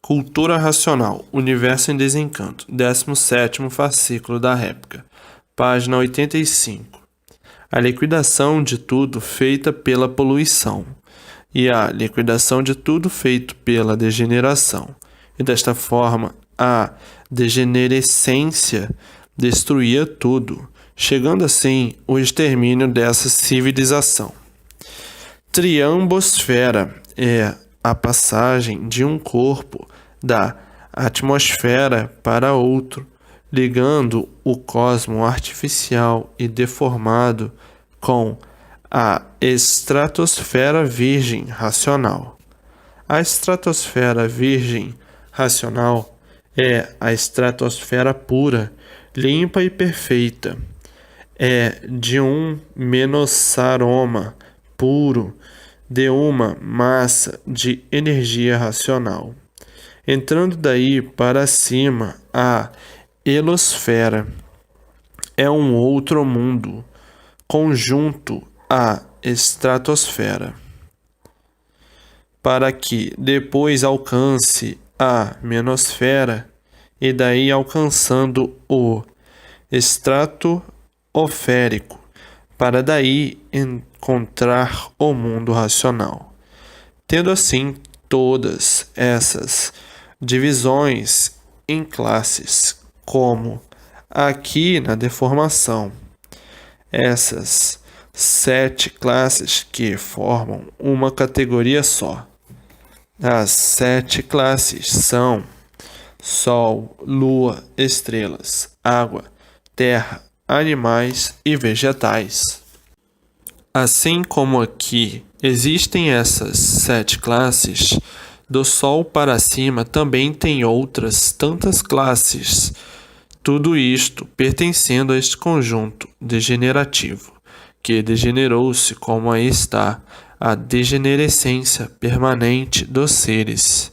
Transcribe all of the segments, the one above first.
Cultura Racional, Universo em Desencanto, 17º fascículo da réplica, página 85. A liquidação de tudo feita pela poluição e a liquidação de tudo feito pela degeneração. E desta forma, a degenerescência destruía tudo, chegando assim o extermínio dessa civilização. Triambosfera é a passagem de um corpo da atmosfera para outro, ligando o cosmo artificial e deformado com a estratosfera virgem racional. A estratosfera virgem racional é a estratosfera pura, limpa e perfeita. É de um menosaroma puro, de uma massa de energia racional. Entrando daí para cima, a helosfera é um outro mundo, conjunto à estratosfera, para que depois alcance a menosfera e daí alcançando o estratosférico, para daí encontrar o mundo racional. Tendo assim todas essas divisões em classes, como aqui na deformação, essas 7 classes que formam uma categoria só. As 7 classes são Sol, Lua, estrelas, água, terra, animais e vegetais. Assim como aqui existem essas 7 classes, do Sol para cima também tem outras tantas classes, tudo isto pertencendo a este conjunto degenerativo, que degenerou-se como aí está a degenerescência permanente dos seres,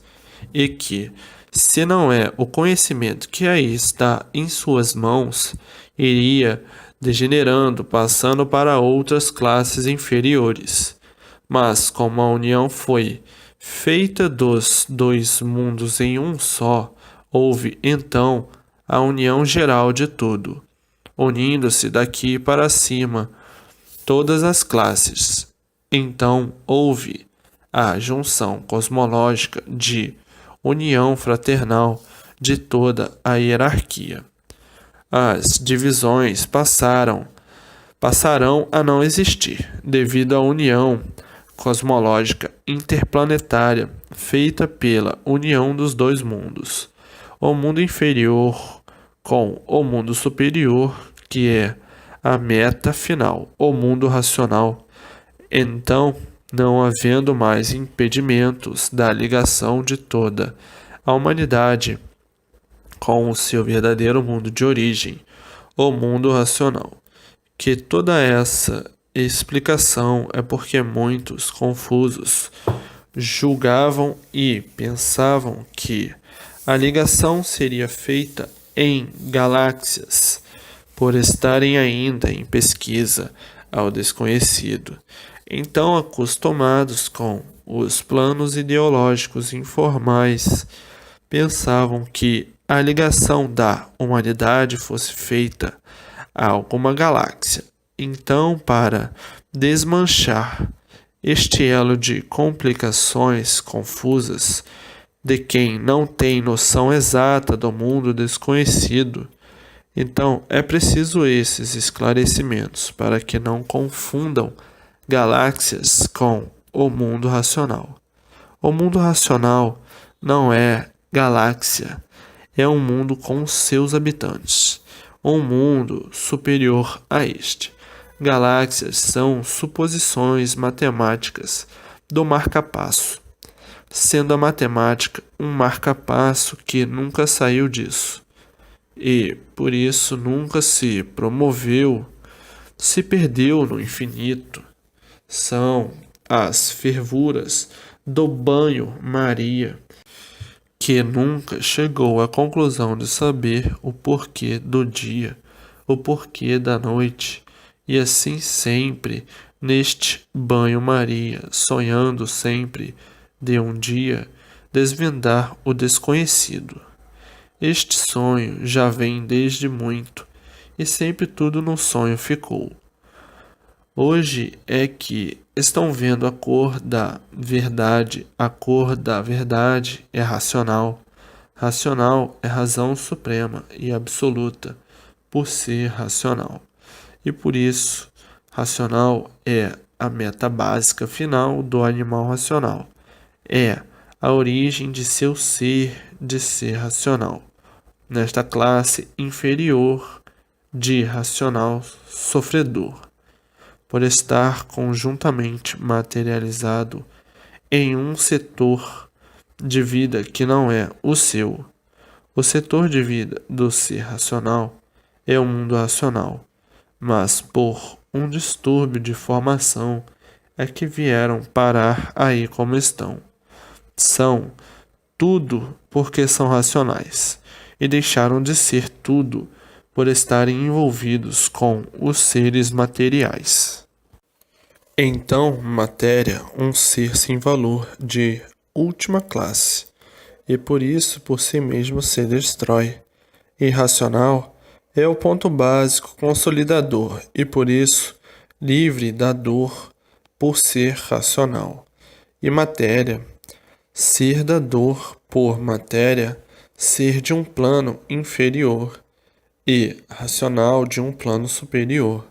e que, se não é o conhecimento que aí está em suas mãos, iria degenerando, passando para outras classes inferiores. Mas como a união foi feita dos 2 mundos em um só, houve então a união geral de tudo, unindo-se daqui para cima todas as classes. Então houve a junção cosmológica de união fraternal de toda a hierarquia. As divisões passarão a não existir, devido à união cosmológica interplanetária feita pela união dos 2 mundos, o mundo inferior com o mundo superior, que é a meta final, o mundo racional. Então, não havendo mais impedimentos da ligação de toda a humanidade com o seu verdadeiro mundo de origem, o mundo racional. Que toda essa explicação é porque muitos confusos julgavam e pensavam que a ligação seria feita em galáxias, por estarem ainda em pesquisa ao desconhecido. Então, acostumados com os planos ideológicos informais, pensavam que a ligação da humanidade fosse feita a alguma galáxia. Então, para desmanchar este elo de complicações confusas de quem não tem noção exata do mundo desconhecido, então é preciso esses esclarecimentos para que não confundam galáxias com o mundo racional. O mundo racional não é galáxia, é um mundo com seus habitantes, um mundo superior a este. Galáxias são suposições matemáticas do marca-passo, sendo a matemática um marca-passo que nunca saiu disso, e por isso nunca se promoveu, se perdeu no infinito. São as fervuras do banho-maria, que nunca chegou à conclusão de saber o porquê do dia, o porquê da noite, e assim sempre neste banho-maria, sonhando sempre de um dia, desvendar o desconhecido. Este sonho já vem desde muito, e sempre tudo no sonho ficou. Hoje é que estão vendo a cor da verdade. A cor da verdade é racional. Racional é razão suprema e absoluta, por ser racional. E por isso, racional é a meta básica final do animal racional. É a origem de seu ser, de ser racional. Nesta classe inferior de racional sofredor, por estar conjuntamente materializado em um setor de vida que não é o seu. O setor de vida do ser racional é o mundo racional, mas por um distúrbio de formação é que vieram parar aí como estão. São tudo porque são racionais, e deixaram de ser tudo por estarem envolvidos com os seres materiais. Então, matéria, um ser sem valor de última classe, e por isso por si mesmo se destrói. Irracional é o ponto básico consolidador, e por isso livre da dor por ser racional. E matéria, ser da dor por matéria, ser de um plano inferior, e racional de um plano superior.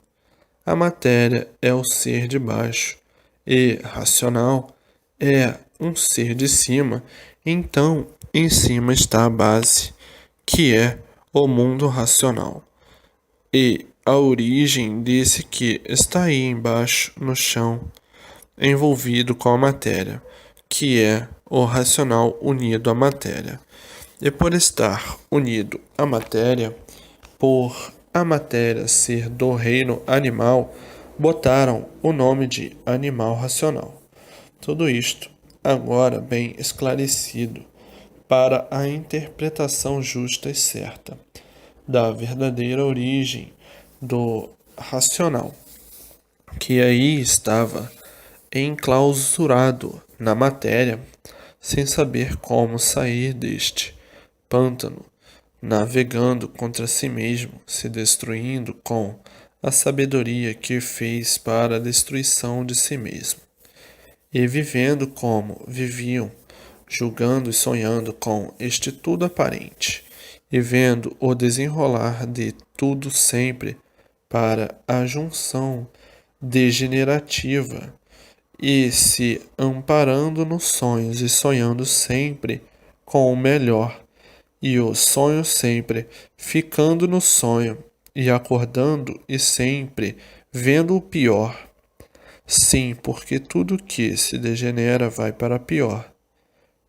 A matéria é o ser de baixo, e racional é um ser de cima. Então, em cima está a base, que é o mundo racional. E a origem desse que está aí embaixo, no chão, envolvido com a matéria, que é o racional unido à matéria. E por estar unido à matéria, por a matéria ser do reino animal, botaram o nome de animal racional. Tudo isto agora bem esclarecido para a interpretação justa e certa da verdadeira origem do racional, que aí estava enclausurado na matéria, sem saber como sair deste pântano, navegando contra si mesmo, se destruindo com a sabedoria que fez para a destruição de si mesmo, e vivendo como viviam, julgando e sonhando com este tudo aparente, e vendo o desenrolar de tudo sempre para a junção degenerativa, e se amparando nos sonhos e sonhando sempre com o melhor, e o sonho sempre ficando no sonho, e acordando e sempre vendo o pior. Sim, porque tudo que se degenera vai para pior.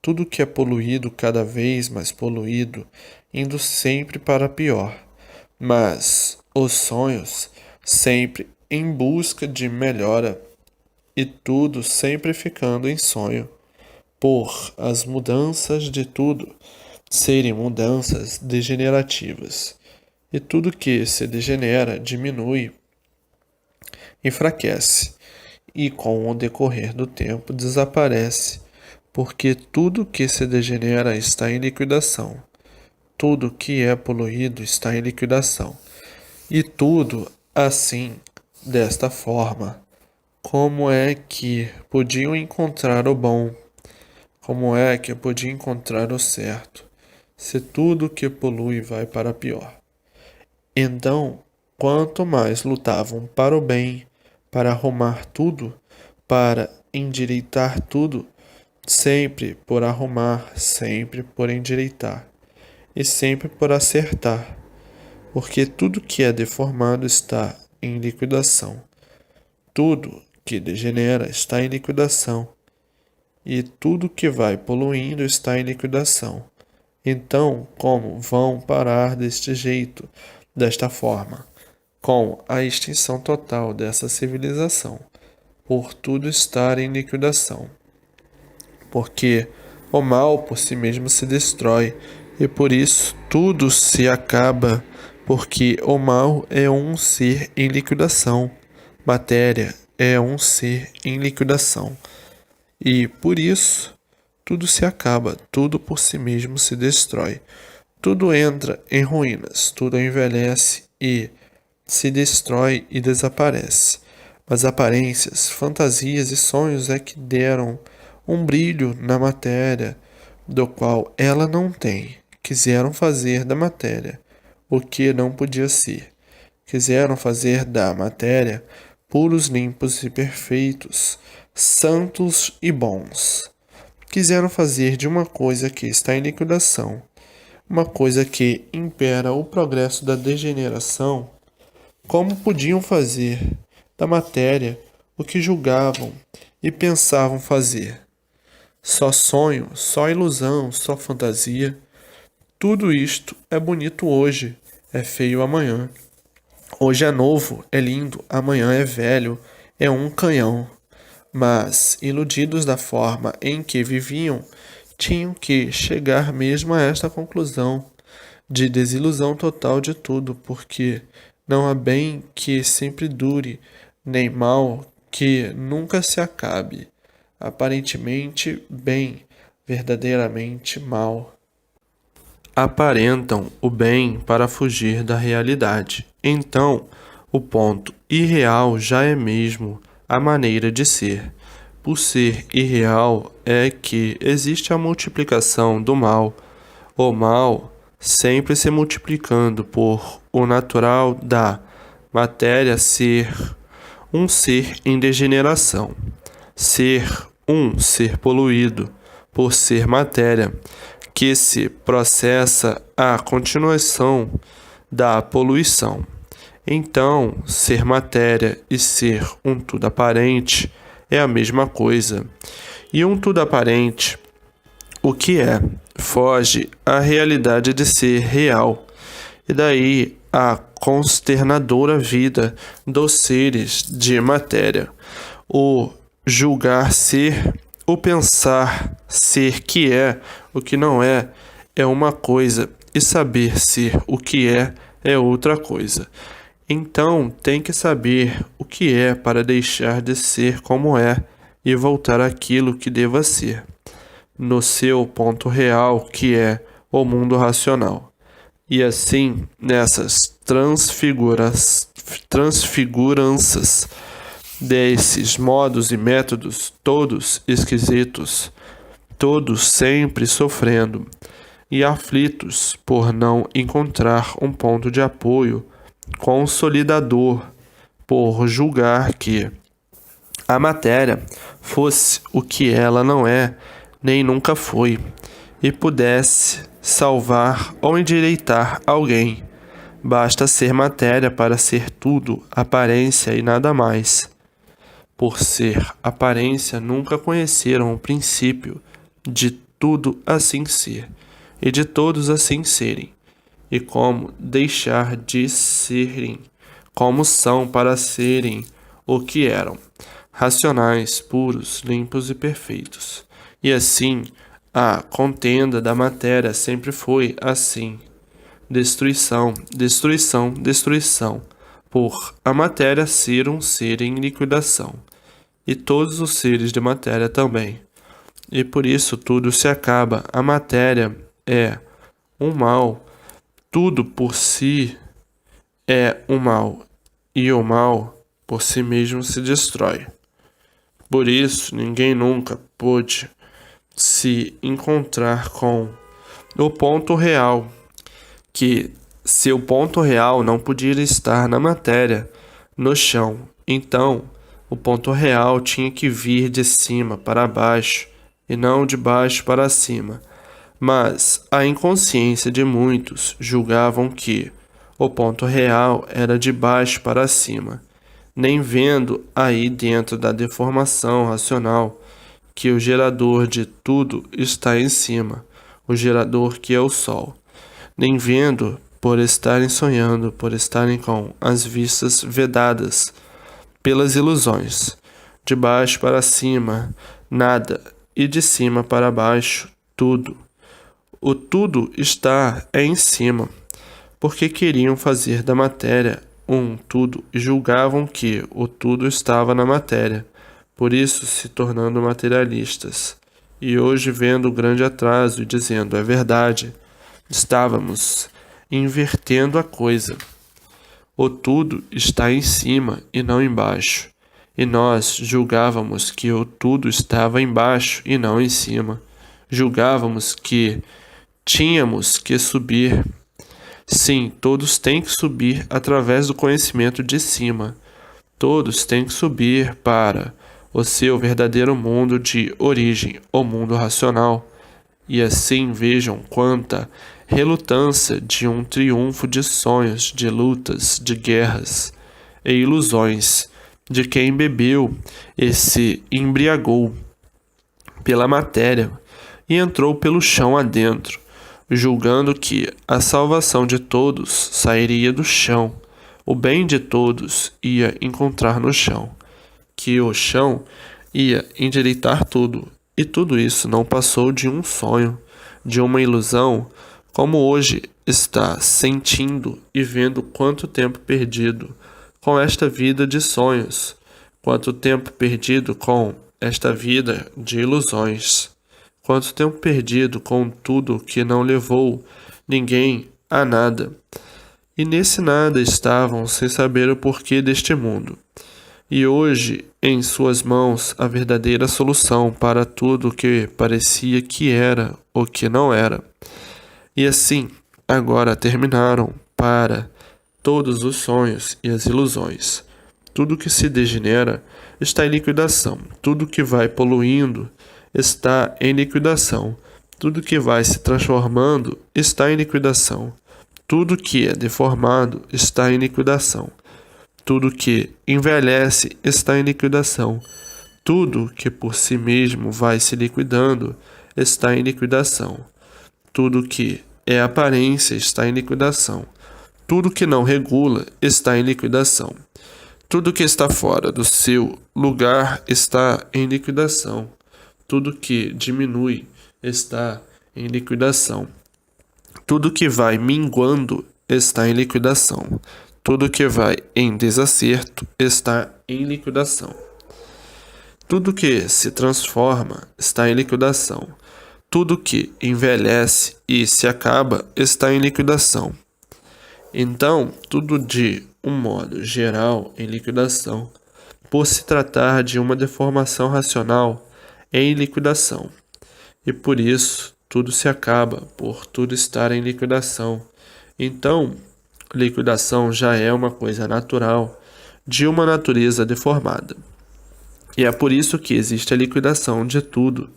Tudo que é poluído cada vez mais poluído, indo sempre para pior. Mas os sonhos sempre em busca de melhora, e tudo sempre ficando em sonho, por as mudanças de tudo serem mudanças degenerativas. E tudo que se degenera diminui, enfraquece, e com o decorrer do tempo desaparece, porque tudo que se degenera está em liquidação. Tudo que é poluído está em liquidação. E tudo assim, desta forma. Como é que podiam encontrar o bom? Como é que podiam encontrar o certo, se tudo que polui vai para pior? Então, quanto mais lutavam para o bem, para arrumar tudo, para endireitar tudo, sempre por arrumar, sempre por endireitar, e sempre por acertar, porque tudo que é deformado está em liquidação. Tudo que degenera está em liquidação, e tudo que vai poluindo está em liquidação. Então, como vão parar deste jeito, desta forma, com a extinção total dessa civilização, por tudo estar em liquidação? Porque o mal por si mesmo se destrói, e por isso tudo se acaba, porque o mal é um ser em liquidação. Matéria é um ser em liquidação. E por isso tudo se acaba, tudo por si mesmo se destrói. Tudo entra em ruínas, tudo envelhece e se destrói e desaparece. Mas aparências, fantasias e sonhos é que deram um brilho na matéria, do qual ela não tem. Quiseram fazer da matéria o que não podia ser. Quiseram fazer da matéria puros, limpos e perfeitos, santos e bons. Quiseram fazer de uma coisa que está em liquidação, uma coisa que impera o progresso da degeneração, como podiam fazer da matéria o que julgavam e pensavam fazer. Só sonho, só ilusão, só fantasia. Tudo isto é bonito hoje, é feio amanhã. Hoje é novo, é lindo, amanhã é velho, é um canhão. Mas, iludidos da forma em que viviam, tinham que chegar mesmo a esta conclusão de desilusão total de tudo, porque não há bem que sempre dure, nem mal que nunca se acabe. Aparentemente bem, verdadeiramente mal. Aparentam o bem para fugir da realidade. Então, o ponto irreal já é mesmo a maneira de ser. Por ser irreal é que existe a multiplicação do mal. O mal sempre se multiplicando por o natural da matéria ser um ser em degeneração, ser um ser poluído por ser matéria, que se processa a continuação da poluição. Então, ser matéria e ser um tudo aparente é a mesma coisa. E um tudo aparente, o que é? Foge à realidade de ser real. E daí a consternadora vida dos seres de matéria. O julgar ser, o pensar ser que é o que não é uma coisa, e saber ser o que é outra coisa. Então tem que saber o que é para deixar de ser como é e voltar àquilo que deva ser, no seu ponto real, que é o mundo racional. E assim, nessas transfiguranças desses modos e métodos, todos esquisitos, todos sempre sofrendo e aflitos por não encontrar um ponto de apoio consolidador, por julgar que a matéria fosse o que ela não é, nem nunca foi, e pudesse salvar ou endireitar alguém. Basta ser matéria para ser tudo, aparência e nada mais. Por ser aparência, nunca conheceram o princípio de tudo assim ser, e de todos assim serem, e como deixar de serem como são para serem o que eram, racionais, puros, limpos e perfeitos. E assim, a contenda da matéria sempre foi assim: destruição, destruição, destruição, por a matéria ser um ser em liquidação, e todos os seres de matéria também. E por isso tudo se acaba. A matéria é um mal, tudo por si é um mal, e o mal por si mesmo se destrói. Por isso, ninguém nunca pôde se encontrar com o ponto real, que seu ponto real não podia estar na matéria, no chão. Então, o ponto real tinha que vir de cima para baixo e não de baixo para cima. Mas a inconsciência de muitos julgavam que o ponto real era de baixo para cima, nem vendo aí dentro da deformação racional que o gerador de tudo está em cima, o gerador que é o Sol, nem vendo por estarem sonhando, por estarem com as vistas vedadas pelas ilusões. De baixo para cima, nada, e de cima para baixo, tudo. O tudo está em cima, porque queriam fazer da matéria um tudo e julgavam que o tudo estava na matéria, por isso se tornando materialistas. e hoje vendo o grande atraso e dizendo, é verdade, estávamos invertendo a coisa. O tudo está em cima e não embaixo, e nós julgávamos que o tudo estava embaixo e não em cima. Julgávamos que tínhamos que subir. Sim, todos têm que subir através do conhecimento de cima. Todos têm que subir para o seu verdadeiro mundo de origem, o mundo racional. E assim vejam quanta relutância de um triunfo de sonhos, de lutas, de guerras e ilusões, de quem bebeu e se embriagou pela matéria e entrou pelo chão adentro, julgando que a salvação de todos sairia do chão, o bem de todos ia encontrar no chão, que o chão ia endireitar tudo, e tudo isso não passou de um sonho, de uma ilusão, como hoje está sentindo e vendo quanto tempo perdido com esta vida de sonhos, quanto tempo perdido com esta vida de ilusões, quanto tempo perdido com tudo que não levou ninguém a nada. E nesse nada estavam sem saber o porquê deste mundo. E hoje, em suas mãos, a verdadeira solução para tudo o que parecia que era ou que não era. E assim, agora terminaram para todos os sonhos e as ilusões. Tudo que se degenera está em liquidação. Tudo que vai poluindo está em liquidação. Tudo que vai se transformando está em liquidação. Tudo que é deformado está em liquidação. Tudo que envelhece está em liquidação. Tudo que por si mesmo vai se liquidando está em liquidação. Tudo que é aparência está em liquidação. Tudo que não regula está em liquidação. Tudo que está fora do seu lugar está em liquidação. Tudo que diminui está em liquidação. Tudo que vai minguando está em liquidação. Tudo que vai em desacerto está em liquidação. Tudo que se transforma está em liquidação. Tudo que envelhece e se acaba está em liquidação. Então, tudo de um modo geral em liquidação, por se tratar de uma deformação racional, é em liquidação. E por isso, tudo se acaba, por tudo estar em liquidação. Então, liquidação já é uma coisa natural, de uma natureza deformada. E é por isso que existe a liquidação de tudo,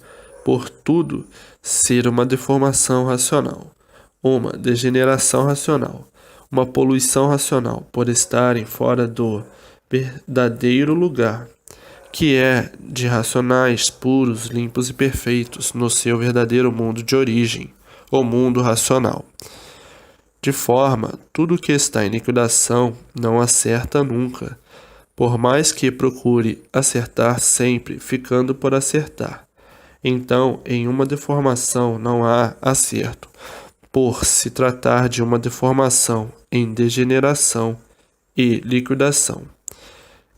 por tudo ser uma deformação racional, uma degeneração racional, uma poluição racional, por estarem fora do verdadeiro lugar, que é de racionais, puros, limpos e perfeitos, no seu verdadeiro mundo de origem, o mundo racional. De forma, tudo que está em liquidação não acerta nunca, por mais que procure acertar sempre, ficando por acertar. Então, em uma deformação não há acerto, por se tratar de uma deformação em degeneração e liquidação.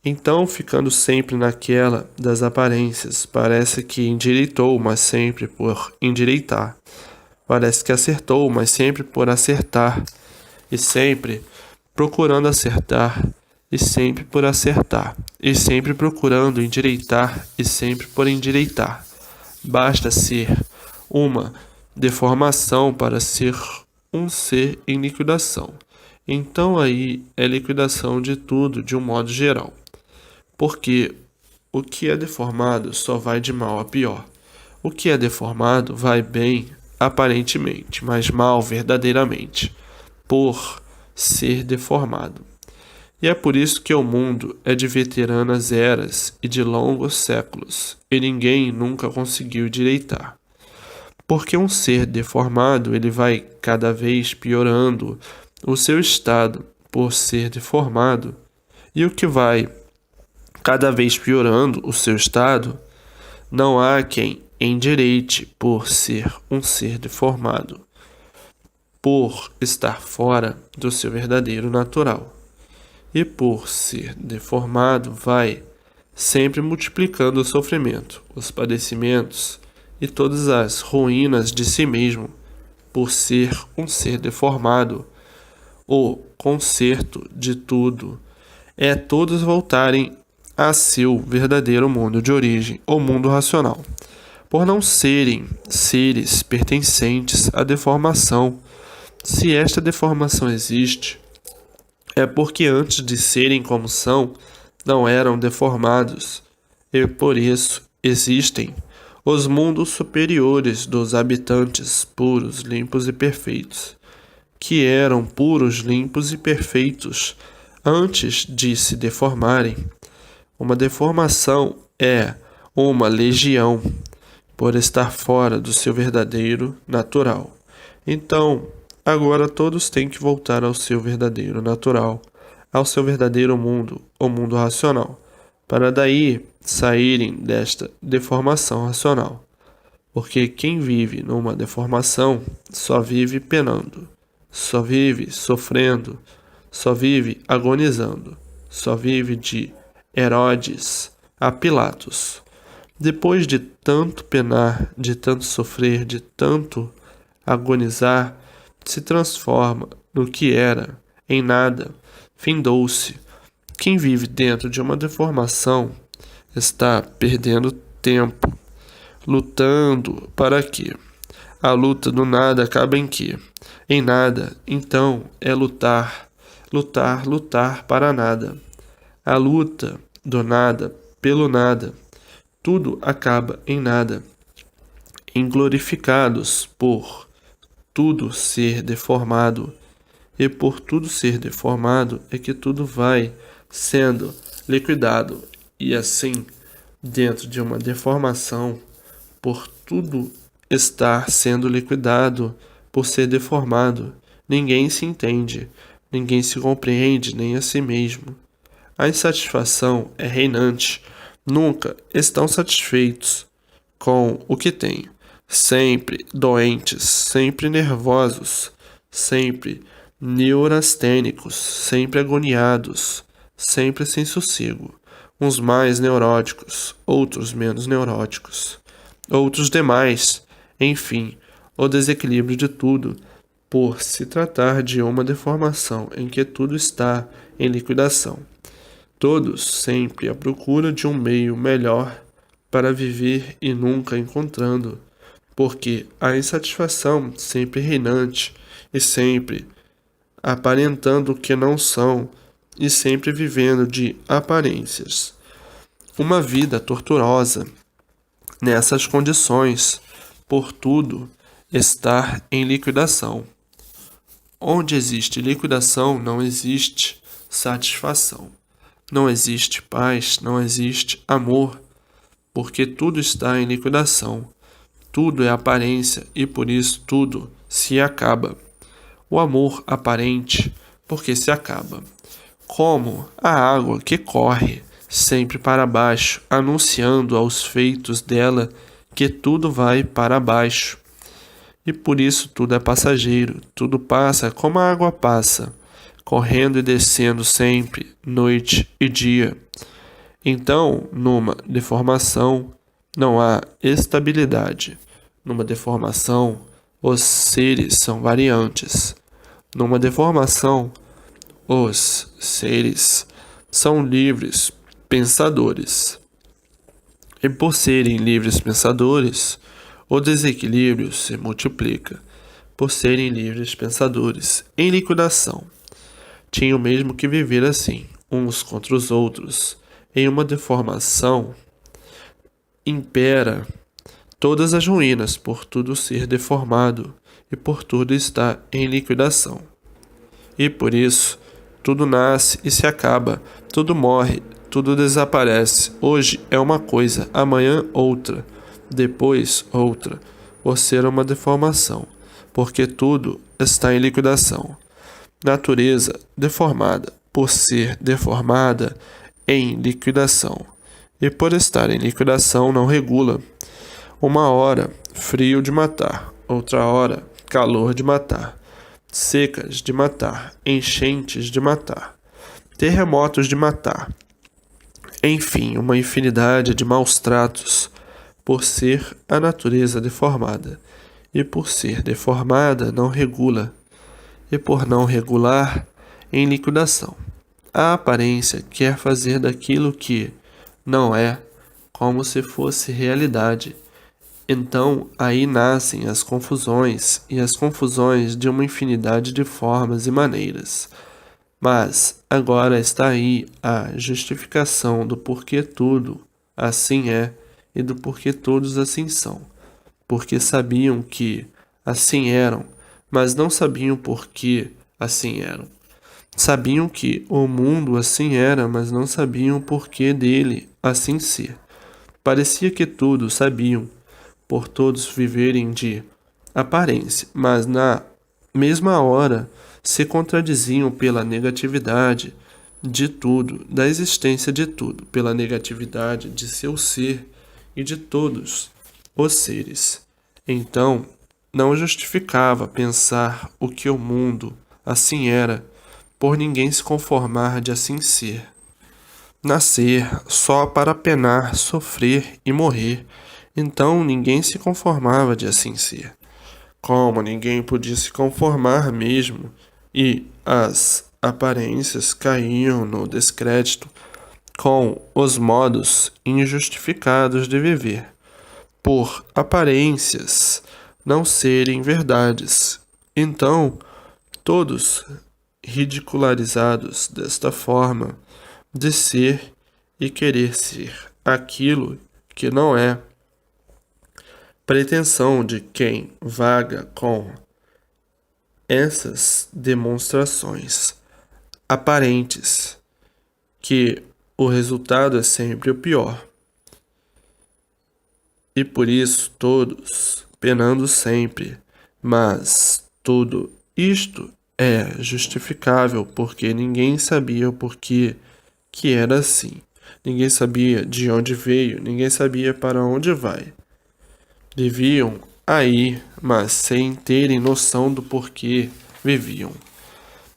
Então, ficando sempre naquela das aparências, parece que endireitou, mas sempre por endireitar. Parece que acertou, mas sempre por acertar. E sempre procurando acertar, e sempre por acertar. E sempre procurando endireitar, e sempre por endireitar. Basta ser uma deformação para ser um ser em liquidação. Então aí é liquidação de tudo de um modo geral. Porque o que é deformado só vai de mal a pior. O que é deformado vai bem aparentemente, mas mal verdadeiramente, por ser deformado. E é por isso que o mundo é de veteranas eras e de longos séculos, e ninguém nunca conseguiu direitar. Porque um ser deformado, ele vai cada vez piorando o seu estado por ser deformado, e o que vai cada vez piorando o seu estado, não há quem endireite por ser um ser deformado, por estar fora do seu verdadeiro natural. E por ser deformado, vai sempre multiplicando o sofrimento, os padecimentos e todas as ruínas de si mesmo, por ser um ser deformado. O conserto de tudo é todos voltarem a seu verdadeiro mundo de origem, o mundo racional, por não serem seres pertencentes à deformação. Se esta deformação existe, é porque antes de serem como são, não eram deformados, e por isso existem os mundos superiores dos habitantes puros, limpos e perfeitos, que eram puros, limpos e perfeitos antes de se deformarem. Uma deformação é uma legião, por estar fora do seu verdadeiro natural. Então, agora todos têm que voltar ao seu verdadeiro natural, ao seu verdadeiro mundo, o mundo racional, para daí saírem desta deformação racional. Porque quem vive numa deformação só vive penando, só vive sofrendo, só vive agonizando, só vive de Herodes a Pilatos. Depois de tanto penar, de tanto sofrer, de tanto agonizar, se transforma no que era, em nada, findou-se. Quem vive dentro de uma deformação está perdendo tempo, lutando para quê? A luta do nada acaba em quê? Em nada. Então é lutar, lutar, lutar para nada. A luta do nada pelo nada. Tudo acaba em nada. Inglorificados por tudo ser deformado. E por tudo ser deformado é que tudo vai sendo liquidado. E assim, dentro de uma deformação, por tudo estar sendo liquidado, por ser deformado, ninguém se entende, ninguém se compreende, nem a si mesmo. A insatisfação é reinante. Nunca estão satisfeitos com o que têm. Sempre doentes, sempre nervosos, sempre neurastênicos, sempre agoniados, sempre sem sossego. Uns mais neuróticos, outros menos neuróticos, outros demais. Enfim, o desequilíbrio de tudo, por se tratar de uma deformação em que tudo está em liquidação. Todos sempre à procura de um meio melhor para viver e nunca encontrando, porque a insatisfação sempre reinante e sempre aparentando o que não são e sempre vivendo de aparências. Uma vida torturosa nessas condições, por tudo estar em liquidação. Onde existe liquidação, não existe satisfação. Não existe paz, não existe amor, porque tudo está em liquidação. Tudo é aparência e por isso tudo se acaba. O amor aparente, porque se acaba. Como a água que corre sempre para baixo, anunciando aos feitos dela que tudo vai para baixo. E por isso tudo é passageiro, tudo passa como a água passa, correndo e descendo sempre, noite e dia. Então, numa deformação, não há estabilidade. Numa deformação, os seres são variantes. Numa deformação, os seres são livres pensadores. E por serem livres pensadores, o desequilíbrio se multiplica. Por serem livres pensadores, em liquidação, tinham mesmo que viver assim, uns contra os outros. Em uma deformação, impera todas as ruínas, por tudo ser deformado e por tudo estar em liquidação. E por isso, tudo nasce e se acaba, tudo morre, tudo desaparece. Hoje é uma coisa, amanhã outra, depois outra, por ser uma deformação, porque tudo está em liquidação. Natureza deformada, por ser deformada, em liquidação. E por estar em liquidação não regula. Uma hora, frio de matar, outra hora, calor de matar, secas de matar, enchentes de matar, terremotos de matar. Enfim, uma infinidade de maus tratos por ser a natureza deformada, e por ser deformada não regula, e por não regular, em liquidação. A aparência quer fazer daquilo que não é, como se fosse realidade. Então aí nascem as confusões, e as confusões de uma infinidade de formas e maneiras. Mas agora está aí a justificação do porquê tudo assim é e do porquê todos assim são. Porque sabiam que assim eram, mas não sabiam por que assim eram. Sabiam que o mundo assim era, mas não sabiam o porquê dele assim ser. Parecia que tudo sabiam, por todos viverem de aparência, mas na mesma hora se contradiziam pela negatividade de tudo, da existência de tudo, pela negatividade de seu ser e de todos os seres. Então, não justificava pensar o que o mundo assim era, por ninguém se conformar de assim ser. Nascer só para penar, sofrer e morrer. Então ninguém se conformava de assim ser. Como ninguém podia se conformar mesmo, e as aparências caíam no descrédito com os modos injustificados de viver, por aparências não serem verdades. Então, todos ridicularizados desta forma de ser e querer ser aquilo que não é, pretensão de quem vaga com essas demonstrações aparentes, que o resultado é sempre o pior. E por isso todos penando sempre, mas tudo isto é justificável porque ninguém sabia o porquê que era assim. Ninguém sabia de onde veio, ninguém sabia para onde vai. Viviam aí, mas sem terem noção do porquê viviam.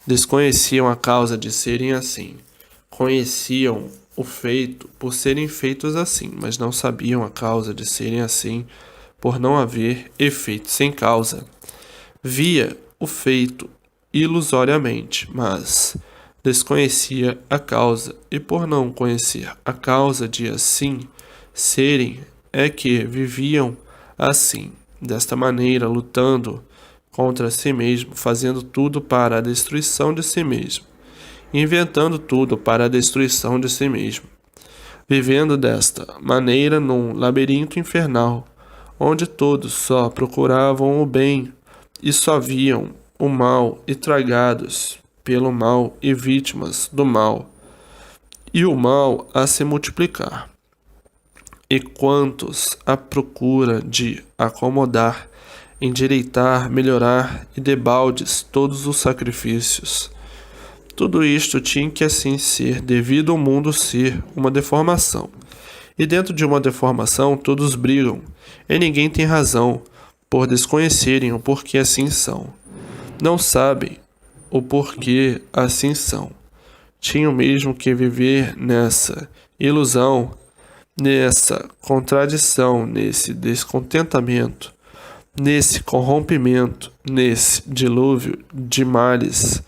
Desconheciam a causa de serem assim. Conheciam o feito por serem feitos assim, mas não sabiam a causa de serem assim, por não haver efeito sem causa. Via o feito ilusoriamente, mas desconhecia a causa, e por não conhecer a causa de assim serem, é que viviam assim, desta maneira, lutando contra si mesmo, fazendo tudo para a destruição de si mesmo, inventando tudo para a destruição de si mesmo, vivendo desta maneira num labirinto infernal, onde todos só procuravam o bem e só viam o mal e tragados pelo mal e vítimas do mal, e o mal a se multiplicar. E quantos à procura de acomodar, endireitar, melhorar e debaldes todos os sacrifícios. Tudo isto tinha que assim ser, devido ao mundo ser uma deformação. E dentro de uma deformação todos brigam, e ninguém tem razão, por desconhecerem o porquê assim são. Não sabem o porquê assim são. Tinham mesmo que viver nessa ilusão, nessa contradição, nesse descontentamento, nesse corrompimento, nesse dilúvio de males,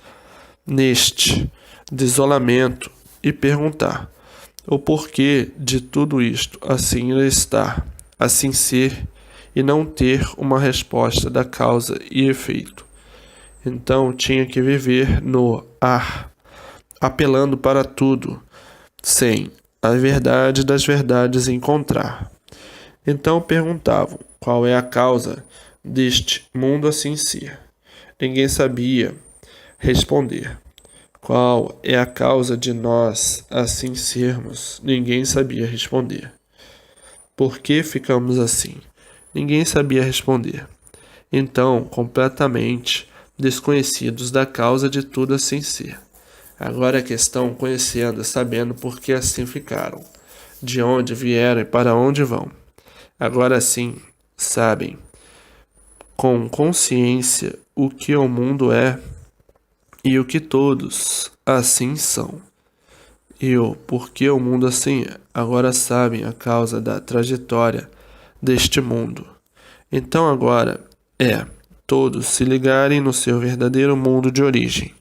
neste desolamento, e perguntar o porquê de tudo isto assim estar, assim ser, e não ter uma resposta da causa e efeito. Então tinha que viver no ar, apelando para tudo, sem a verdade das verdades encontrar. Então perguntavam qual é a causa deste mundo assim ser. Ninguém sabia responder. Qual é a causa de nós assim sermos? Ninguém sabia responder. Por que ficamos assim? Ninguém sabia responder. Então, completamente desconhecidos da causa de tudo assim ser. Agora a questão conhecendo, sabendo por que assim ficaram, de onde vieram e para onde vão. Agora sim, sabem, com consciência, o que o mundo é e o que todos assim são. E o porquê o mundo assim é. Agora sabem a causa da trajetória deste mundo. Então agora todos se ligarem no seu verdadeiro mundo de origem,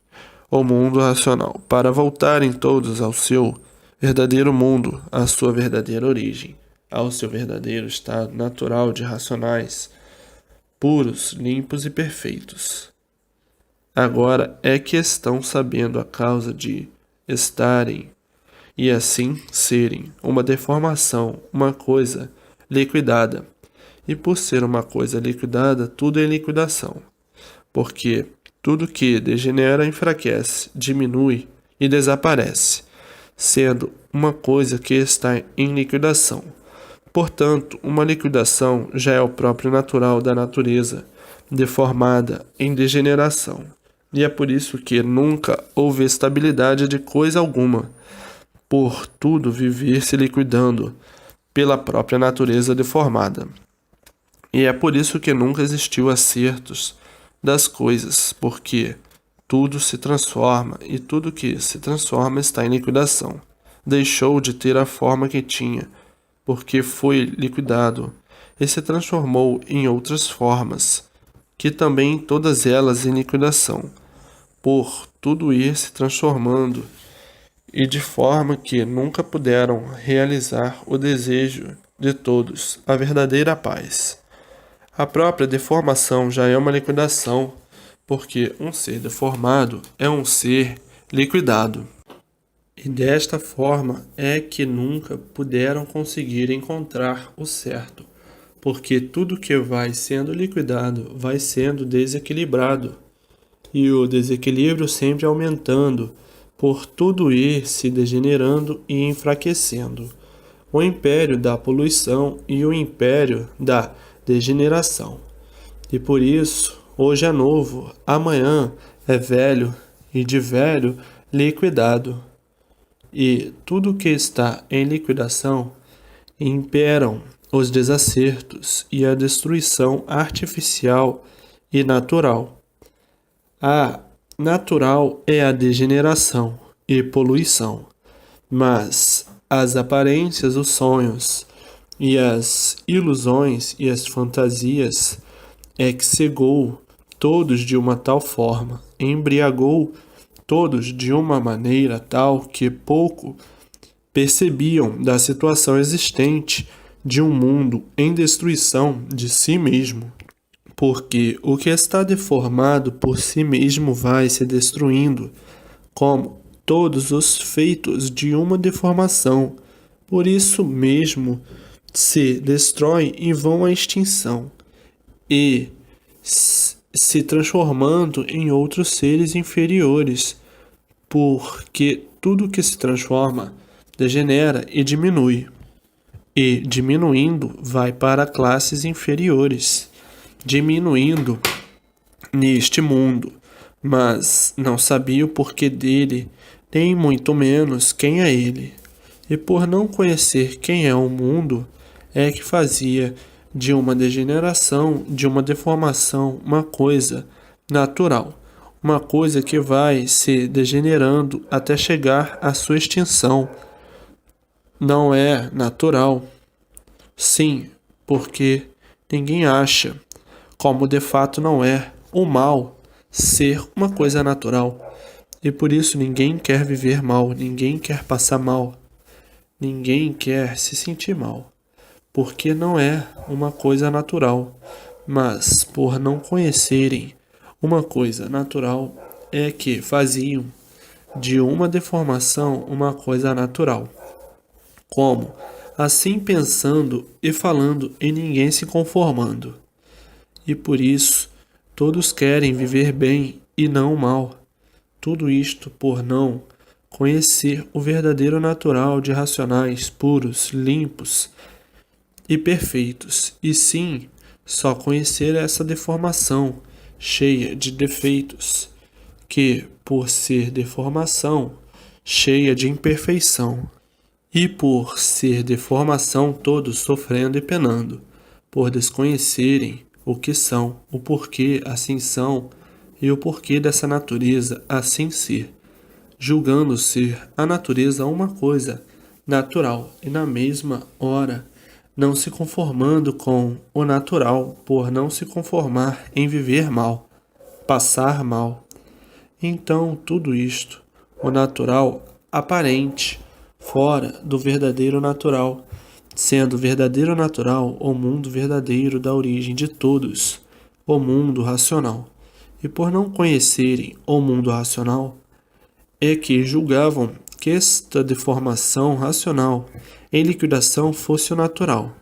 o mundo racional, para voltarem todos ao seu verdadeiro mundo, à sua verdadeira origem, ao seu verdadeiro estado natural de racionais, puros, limpos e perfeitos. Agora é que estão sabendo a causa de estarem e assim serem uma deformação, uma coisa liquidada. E por ser uma coisa liquidada, tudo é liquidação. Porque tudo que degenera enfraquece, diminui e desaparece, sendo uma coisa que está em liquidação. Portanto, uma liquidação já é o próprio natural da natureza, deformada em degeneração. E é por isso que nunca houve estabilidade de coisa alguma, por tudo viver se liquidando pela própria natureza deformada. E é por isso que nunca existiu acertos das coisas, porque tudo se transforma e tudo que se transforma está em liquidação. Deixou de ter a forma que tinha, porque foi liquidado e se transformou em outras formas, que também todas elas em liquidação, por tudo ir se transformando e de forma que nunca puderam realizar o desejo de todos, a verdadeira paz. A própria deformação já é uma liquidação, porque um ser deformado é um ser liquidado. E desta forma é que nunca puderam conseguir encontrar o certo, porque tudo que vai sendo liquidado vai sendo desequilibrado, e o desequilíbrio sempre aumentando, por tudo ir se degenerando e enfraquecendo. O império da poluição e o império da degeneração. E por isso, hoje é novo, amanhã é velho, e de velho liquidado. E tudo que está em liquidação imperam os desacertos e a destruição artificial e natural. A natural é a degeneração e poluição, mas as aparências, os sonhos e as ilusões e as fantasias é que cegou todos de uma tal forma, embriagou todos de uma maneira tal que pouco percebiam da situação existente de um mundo em destruição de si mesmo. Porque o que está deformado por si mesmo vai se destruindo, como todos os feitos de uma deformação. Por isso mesmo se destroem e vão à extinção, e se transformando em outros seres inferiores, porque tudo que se transforma degenera e diminui, e diminuindo vai para classes inferiores, diminuindo neste mundo, mas não sabia o porquê dele, nem muito menos quem é ele. E por não conhecer quem é o mundo, é que fazia de uma degeneração, de uma deformação, uma coisa natural, uma coisa que vai se degenerando até chegar à sua extinção. Não é natural. Sim, porque ninguém acha, como de fato não é, o mal ser uma coisa natural. E por isso ninguém quer viver mal, ninguém quer passar mal, ninguém quer se sentir mal, porque não é uma coisa natural. Mas por não conhecerem uma coisa natural, é que faziam de uma deformação uma coisa natural. Como? Assim pensando e falando e ninguém se conformando. E por isso todos querem viver bem e não mal. Tudo isto por não conhecer o verdadeiro natural de racionais puros, limpos e perfeitos, e sim só conhecer essa deformação cheia de defeitos, que, por ser deformação, cheia de imperfeição, e por ser deformação todos sofrendo e penando, por desconhecerem o que são, o porquê assim são e o porquê dessa natureza assim ser, julgando ser a natureza uma coisa natural e na mesma hora não se conformando com o natural, por não se conformar em viver mal, passar mal. Então, tudo isto, o natural aparente, fora do verdadeiro natural, sendo o verdadeiro natural o mundo verdadeiro da origem de todos, o mundo racional. E por não conhecerem o mundo racional, é que julgavam que esta deformação racional em liquidação fosse o natural.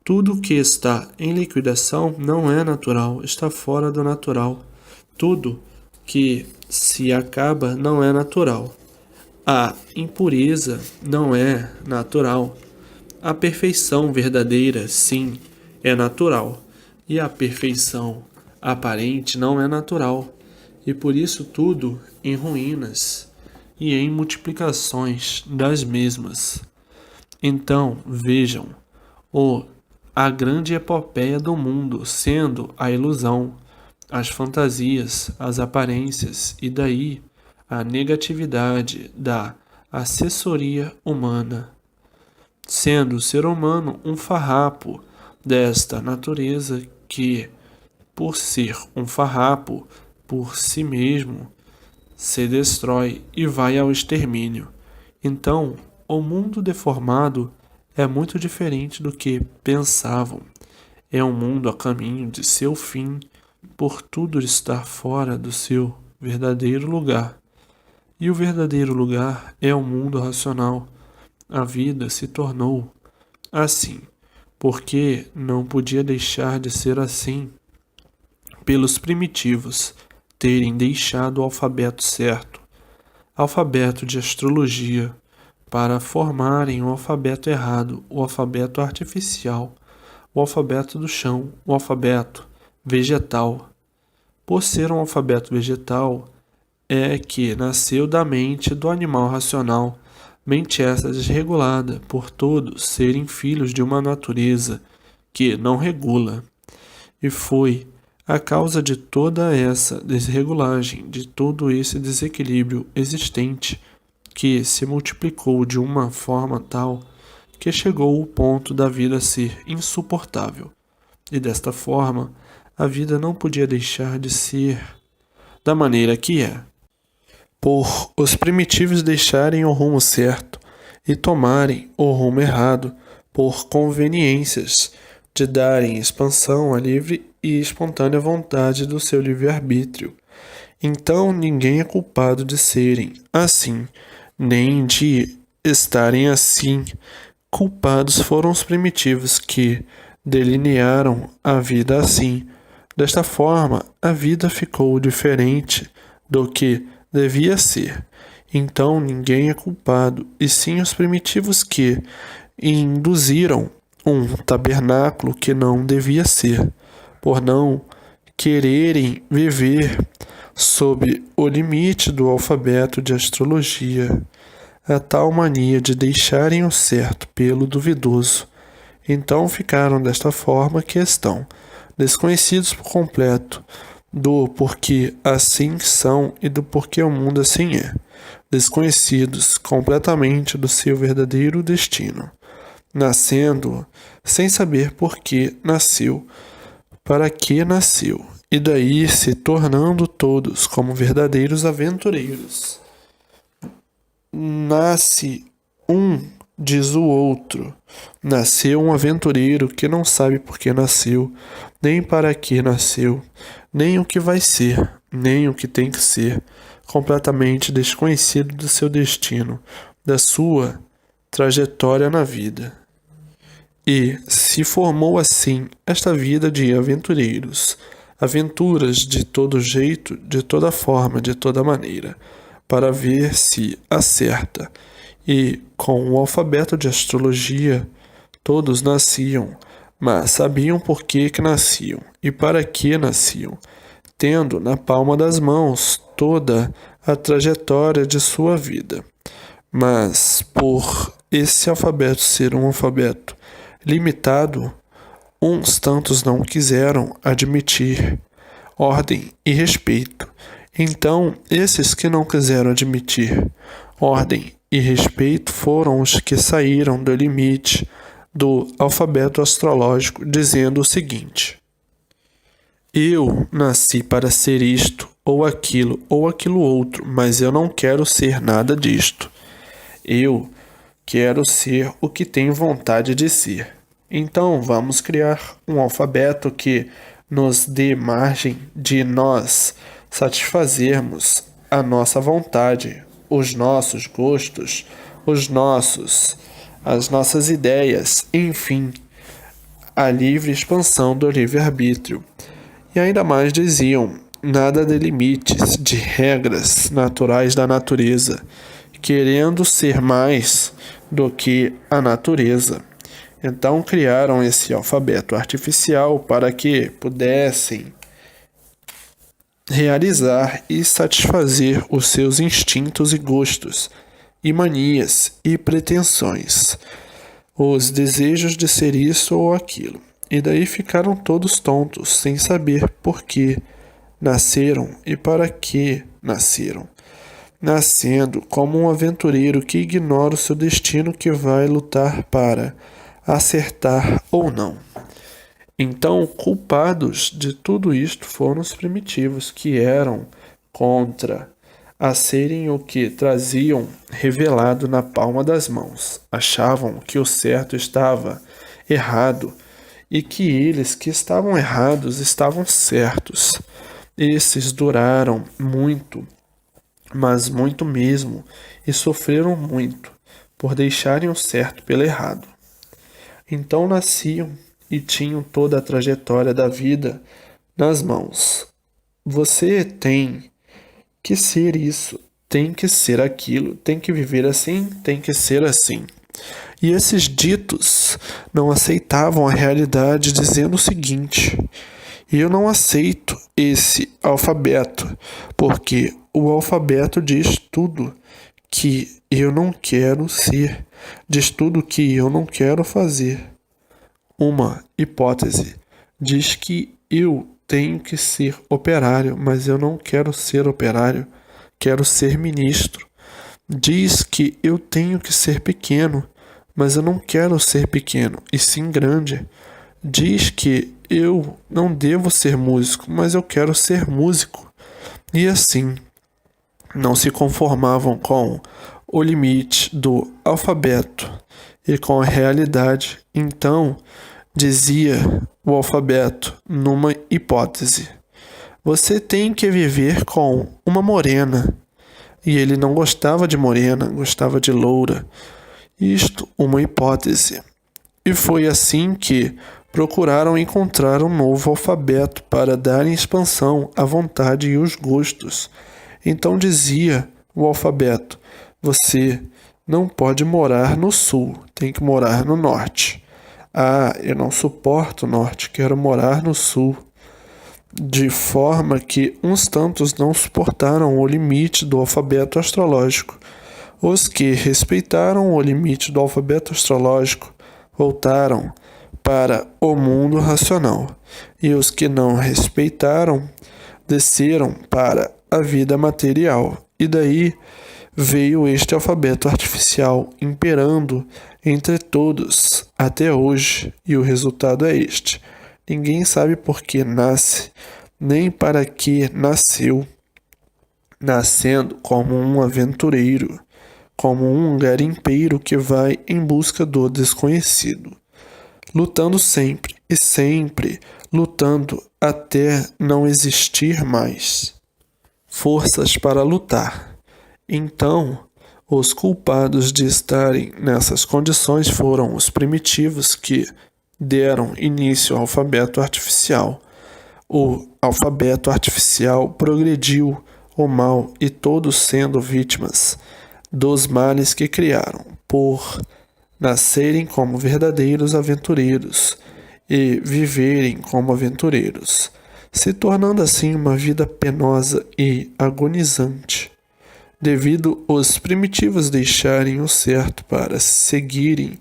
Tudo que está em liquidação não é natural, está fora do natural. Tudo que se acaba não é natural. A impureza não é natural. A perfeição verdadeira, sim, é natural. E a perfeição aparente não é natural. E por isso tudo em ruínas e em multiplicações das mesmas. Então, vejam, a grande epopeia do mundo sendo a ilusão, as fantasias, as aparências e daí a negatividade da assessoria humana, sendo o ser humano um farrapo desta natureza que, por ser um farrapo por si mesmo, se destrói e vai ao extermínio. Então, o mundo deformado é muito diferente do que pensavam. É um mundo a caminho de seu fim, por tudo estar fora do seu verdadeiro lugar. E o verdadeiro lugar é o mundo racional. A vida se tornou assim, porque não podia deixar de ser assim pelos primitivos terem deixado o alfabeto certo, alfabeto de astrologia, para formarem o alfabeto errado, o alfabeto artificial, o alfabeto do chão, o alfabeto vegetal. Por ser um alfabeto vegetal, é que nasceu da mente do animal racional, mente essa desregulada por todos serem filhos de uma natureza que não regula. E foi a causa de toda essa desregulagem, de todo esse desequilíbrio existente, que se multiplicou de uma forma tal que chegou ao ponto da vida ser insuportável. E desta forma, a vida não podia deixar de ser da maneira que é. Por os primitivos deixarem o rumo certo e tomarem o rumo errado, por conveniências de darem expansão à livre e espontânea vontade do seu livre-arbítrio. Então ninguém é culpado de serem assim, nem de estarem assim. Culpados foram os primitivos que delinearam a vida assim. Desta forma, a vida ficou diferente do que devia ser. Então ninguém é culpado, e sim os primitivos que induziram um tabernáculo que não devia ser, por não quererem viver sob o limite do alfabeto de astrologia, a tal mania de deixarem o certo pelo duvidoso. Então ficaram desta forma que estão, desconhecidos por completo do porquê assim são e do porquê o mundo assim é, desconhecidos completamente do seu verdadeiro destino, nascendo sem saber por que nasceu, para que nasceu, e daí se tornando todos como verdadeiros aventureiros. Nasce um, diz o outro. Nasceu um aventureiro que não sabe por que nasceu, nem para que nasceu, nem o que vai ser, nem o que tem que ser, completamente desconhecido do seu destino, da sua trajetória na vida. E se formou assim esta vida de aventureiros, aventuras de todo jeito, de toda forma, de toda maneira, para ver se acerta. E com o alfabeto de astrologia, todos nasciam, mas sabiam por que nasciam e para que nasciam, tendo na palma das mãos toda a trajetória de sua vida. Mas por esse alfabeto ser um alfabeto limitado, uns tantos não quiseram admitir ordem e respeito. Então, esses que não quiseram admitir ordem e respeito foram os que saíram do limite do alfabeto astrológico, dizendo o seguinte: eu nasci para ser isto, ou aquilo outro, mas eu não quero ser nada disto. Eu quero ser o que tenho vontade de ser. Então, vamos criar um alfabeto que nos dê margem de nós satisfazermos a nossa vontade, os nossos gostos, as nossas ideias, enfim, a livre expansão do livre-arbítrio. E ainda mais diziam: nada de limites, de regras naturais da natureza, querendo ser mais do que a natureza. Então criaram esse alfabeto artificial para que pudessem realizar e satisfazer os seus instintos e gostos, e manias e pretensões, os desejos de ser isso ou aquilo. E daí ficaram todos tontos, sem saber por que nasceram e para que nasceram. Nascendo como um aventureiro que ignora o seu destino, que vai lutar para acertar ou não. Então, culpados de tudo isto foram os primitivos, que eram contra a serem o que traziam revelado na palma das mãos. Achavam que o certo estava errado e que eles que estavam errados estavam certos. Esses duraram muito, mas muito mesmo, e sofreram muito por deixarem o certo pelo errado. Então nasciam e tinham toda a trajetória da vida nas mãos. Você tem que ser isso, tem que ser aquilo, tem que viver assim, tem que ser assim. E esses ditos não aceitavam a realidade, dizendo o seguinte: eu não aceito esse alfabeto, porque o alfabeto diz tudo que eu não quero ser, diz tudo que eu não quero fazer. Uma hipótese diz que eu tenho que ser operário, mas eu não quero ser operário, quero ser ministro. Diz que eu tenho que ser pequeno, mas eu não quero ser pequeno, e sim grande. Diz que eu não devo ser músico, mas eu quero ser músico. E assim, não se conformavam com o limite do alfabeto e com a realidade. Então, dizia o alfabeto numa hipótese: você tem que viver com uma morena. E ele não gostava de morena, gostava de loura. Isto, uma hipótese. E foi assim que procuraram encontrar um novo alfabeto para darem expansão à vontade e os gostos. Então dizia o alfabeto: você não pode morar no sul, tem que morar no norte. Ah, eu não suporto o norte, quero morar no sul. De forma que uns tantos não suportaram o limite do alfabeto astrológico. Os que respeitaram o limite do alfabeto astrológico voltaram para o mundo racional, e os que não respeitaram desceram para a vida material. E daí veio este alfabeto artificial imperando entre todos até hoje, e o resultado é este: ninguém sabe por que nasce, nem para que nasceu, nascendo como um aventureiro, como um garimpeiro que vai em busca do desconhecido, lutando sempre e sempre, lutando até não existir mais forças para lutar. Então, os culpados de estarem nessas condições foram os primitivos, que deram início ao alfabeto artificial. O alfabeto artificial progrediu o mal, e todos sendo vítimas dos males que criaram, por nascerem como verdadeiros aventureiros e viverem como aventureiros, se tornando assim uma vida penosa e agonizante, devido os primitivos deixarem o certo para seguirem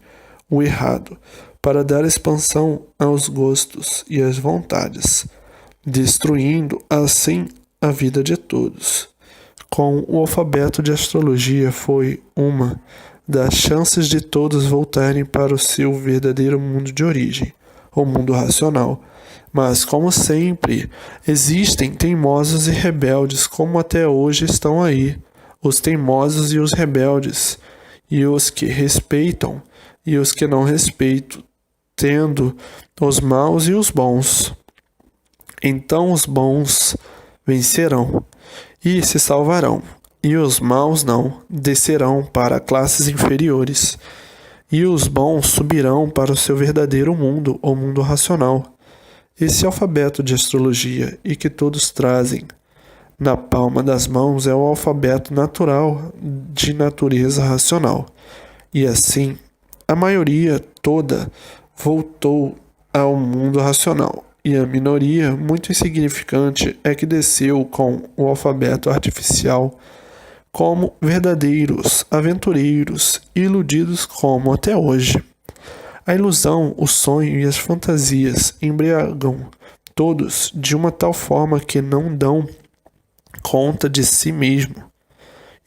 o errado, para dar expansão aos gostos e às vontades, destruindo assim a vida de todos. Com o alfabeto de astrologia foi uma das chances de todos voltarem para o seu verdadeiro mundo de origem, o mundo racional. Mas, como sempre, existem teimosos e rebeldes, como até hoje estão aí, os teimosos e os rebeldes, e os que respeitam e os que não respeitam, tendo os maus e os bons. Então os bons vencerão e se salvarão, e os maus não, descerão para classes inferiores, e os bons subirão para o seu verdadeiro mundo, o mundo racional. Esse alfabeto de astrologia e que todos trazem na palma das mãos é o alfabeto natural de natureza racional. E assim, a maioria toda voltou ao mundo racional, e a minoria, muito insignificante, é que desceu com o alfabeto artificial como verdadeiros aventureiros, iludidos como até hoje. A ilusão, o sonho e as fantasias embriagam todos de uma tal forma que não dão conta de si mesmo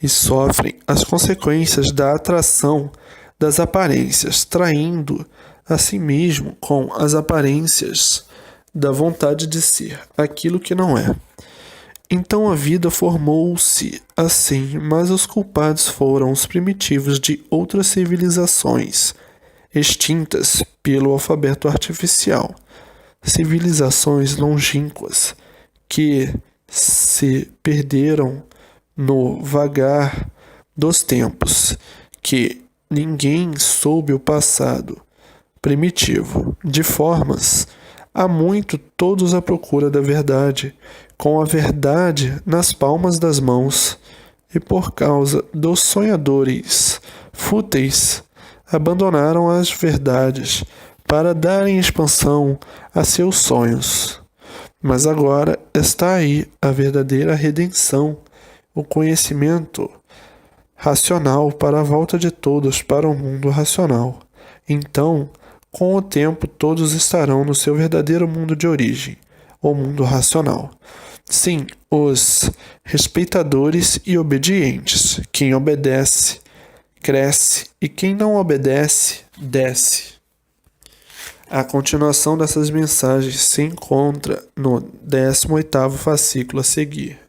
e sofrem as consequências da atração das aparências, traindo a si mesmo com as aparências da vontade de ser aquilo que não é. Então a vida formou-se assim, mas os culpados foram os primitivos de outras civilizações, extintas pelo alfabeto artificial, civilizações longínquas que se perderam no vagar dos tempos, que ninguém soube o passado primitivo, de formas há muito todos à procura da verdade, com a verdade nas palmas das mãos, e por causa dos sonhadores fúteis, abandonaram as verdades para darem expansão a seus sonhos. Mas agora está aí a verdadeira redenção, o conhecimento racional para a volta de todos para o mundo racional. Então, com o tempo, todos estarão no seu verdadeiro mundo de origem, o mundo racional. Sim, os respeitadores e obedientes. Quem obedece, cresce, e quem não obedece, desce. A continuação dessas mensagens se encontra no 18º fascículo a seguir.